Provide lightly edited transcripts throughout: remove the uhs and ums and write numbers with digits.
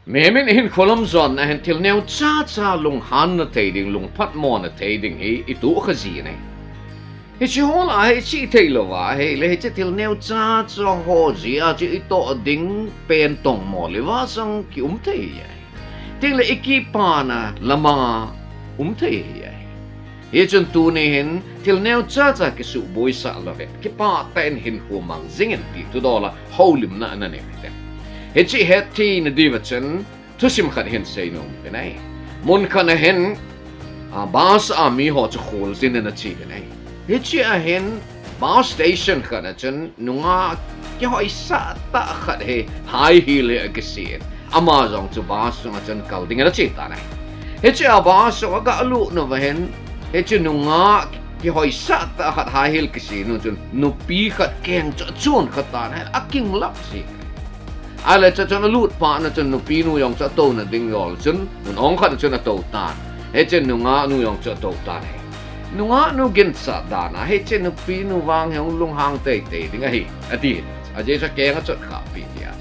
Memin hin kolom zon na hen til neo cha lung han na tading lung pat mo na tading he itu khazi ne. He chi hola he chi Thil wa he le he til neo cha ho ji a chi ito ding pen tong mo le wa sang ki te ye. Ting le ikipa na lama te ye. He chun tu ne hen til neo cha ki su boi sa la ve. Kipahtah en Hinkho mang Jingin ti tu dola holim na ne te. He chi het ti na divatchen tusim khan hen say no penai mun khan hen bus mi ho chu khol sin na chi penai he chi a hen bus station khan chen nunga ki hoi sa ta khat he high heel he ke sin amazon chu bus nga chen kal ding na chi ta nai he chi a bus ga alu no va hen he chi nunga ki hoi sa ta khat high heel ke sin no chun nu pi khat keng chun khat ta nai aking lap si ala cha chon lut pa na chon no pinu yong cha to na ding yol chun nun ong khat chon na to ta he chen nu nga nu yong cha to ta he nu nga nu gin sa da na he chen no pinu wang hong lung hang te ding a hi ati a je cha ke nga chot kha pi ya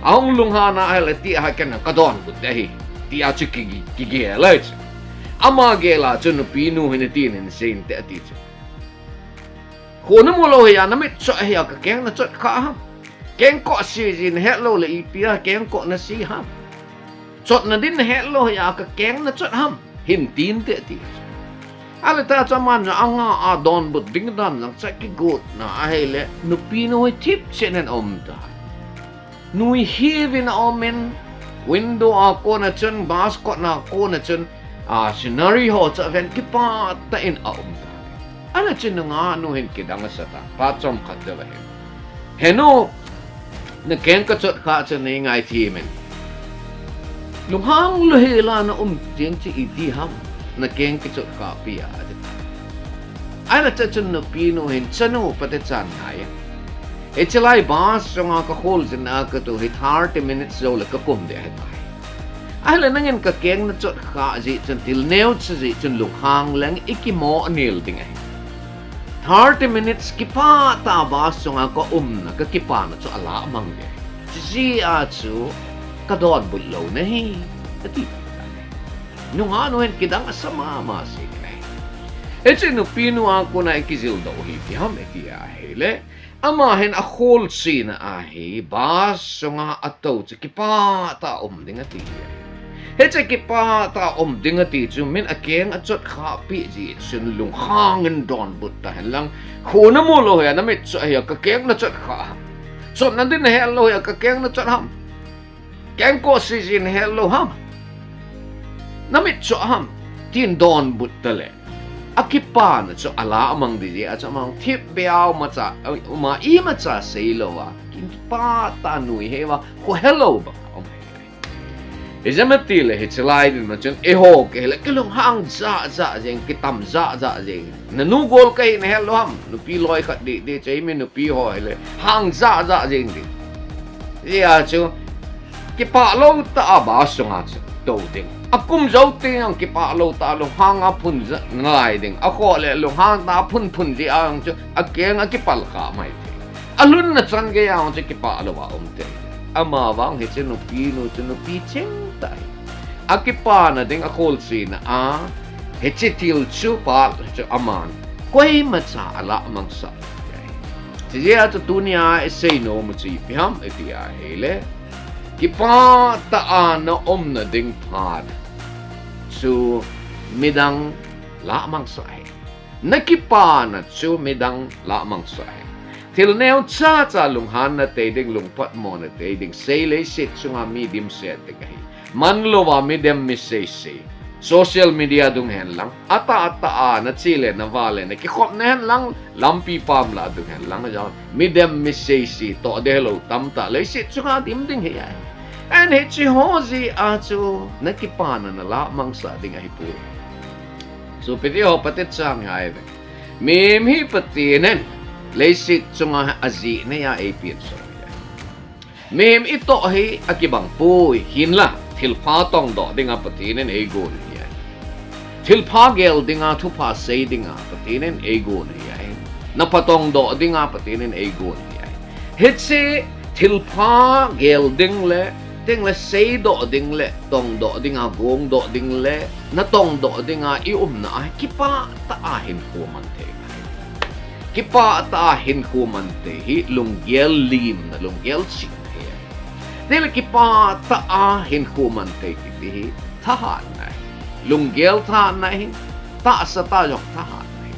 a hong lung ha na ala ti ha ken ka don bu de hi ti a chi ki ge la ama ge la chon no pinu hin ti nin sin te ati ko na mo lo ya na mit cha he ka ke na chot kha ha keng ko si jin hello le ipia keng ko na si ham chot na din hello ya ka keng na chot ham hin tin te ti ala ta chaman na anga a don but ding dan lang cha ki gut na a hele no pino tip chen en da nui hevin omen window a ko na chen bas ko na ko na chen a scenario ho cha ven ki pa ta in da ala chen nga no hin ki dang sa ta pa chom khat da ba heno na keng ka chot kha chen nei ngai thi men lung hang lo he la na ting chi I di ham na keng ki chot kha pi a de ai na cha chen no pi no hen chano pa te chan hai e chalai bas songa ka khol chen na ka to he 30 minutes zo la ka kum de hai ai la nangen ka keng na chot kha ji chen til neo chi chen lung hang lang ikimo anil ding ai 30 minutes Kipahtah bas nga ko na ka kipa na so ala mang de si a chu ka don bulo na hi ati nung ano hen kidang asama ma si nei e chen no pinu ako na ikizil do hi pi ham eti a hele ama hen a khol si na a hi bas nga ato chi Kipahtah ding ati he che Kipahtah ding ati chu min a keng a chot kha pi ji chen lung hang don but ta hen lang khu na mo lo ya na mit cha ya ka keng na chot kha so nan din he lo ya ka keng na chot ham keng ko si jin he lo ham na mit cho ham tin don but ta le a kipa na cho ala amang di a cha mang thip biao ma cha ma I ma cha sei lo wa Kipahtah nui he wa ko hello ba Izamati le hichalai din macam eho ke le kelong hang za jeng kitam za jeng nanu gol kai ne hello ham nu pi loi khat de chai me nu pi ho le hang za jeng di ya chu ki pa lo ta ba sunga to ding akum zau te ang ki pa lo ta lo hang a phun za ngai ding a kho le lo hang ta phun di ang chu a keng a ki pal kha mai alun na chan ge yang chu ki pa lo ba te ama wang he chen no pi cheng tai akipa na ding akol si na a he Thil chu pa chu aman koi ma cha ala mang sa ti ya tu dunia e sei no mu chi pi ham e ti a hele Kipahtah na na ding pad chu midang la mang sa nakipa na chu midang la mang sa Thil neo cha lung han na te ding lung pat mo na te ding say le sit sunga medium set te kai man lo wa medium message social media dung hen lang ata na chile na vale na ki khop na hen lang lampi pam la dung hen lang ja medium message to de lo tam ta le sit sunga dim ding he ai and he chi ho ji a chu na ki pa na la mang sa ding ai pu so peti ho patet sang ai mem hi patinen Leisit sunga azi na ya apin so mem ito hi akibang puy hinla Thil pa tong do dinga patinen ego niya Thil pa gel dinga thupa say dinga patinen ego niya napatong do dinga patinen ego niya hitsi Thil pa gel ding le tiếng là xây độ đinh lệ tông độ đinh à gong độ đinh lệ na tông độ đinh à yêu na Kipahtah Hinkho man te Kipahtah Hinkho man te hi lung gel lim na lung gel ching he tiếng là Kipahtah Hinkho man te hi thahan na lung gel thahan na ta sa ta jok thahan na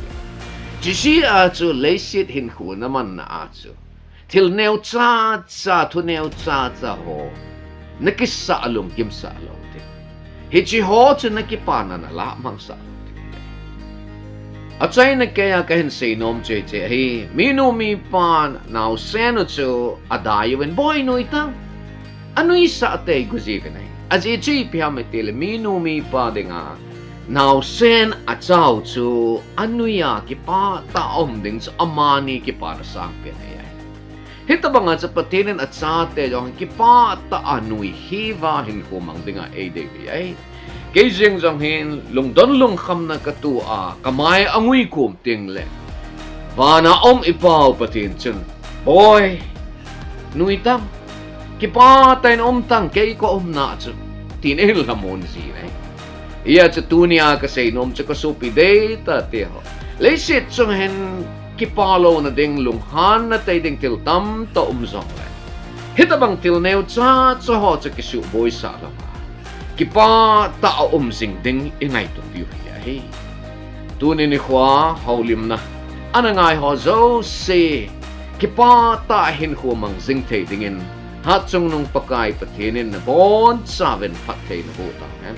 chỉ si chu lấy sit Hinkho naman na chu Thil Neocha thu Neocha ho nakisa along kim sa along te hichi ho chu nakipana na la mang sa at say na kaya kahin say nom che hi minu mi pan now seno chu adayo en boy no itang ano isa te guzi kanay as ichi pihametil minu mi pa dinga now sen achao chu ano ya Kipahtah ding sa amani kipara sang pinay hita ba nga sa patinin at sa ate yung Kipahtah nui hiva Hinkho mang dinga ay kay jing jang hin lung don lung kham na katua kamay angui kum ting le vana ipaw patin chun boy nui tam Kipahtah tang kay ko na chun tinil lamon zine iya sa tunia kasi nom sa kasupi data tiho leisit chung hin Kipalo na ding lunghan na tay ding til tam ta umzong le. Hita bang til Neocha ho sa kisu boy sa lama. Kipahtah umzing ding ingay tumbiyo hiya he. Tunin ni Khwa haulim na. Anangay ho zo si Kipahtah Hinkho mang zing tay dingin. Hatsong nung pakay patinin na bon saben patay na hutang.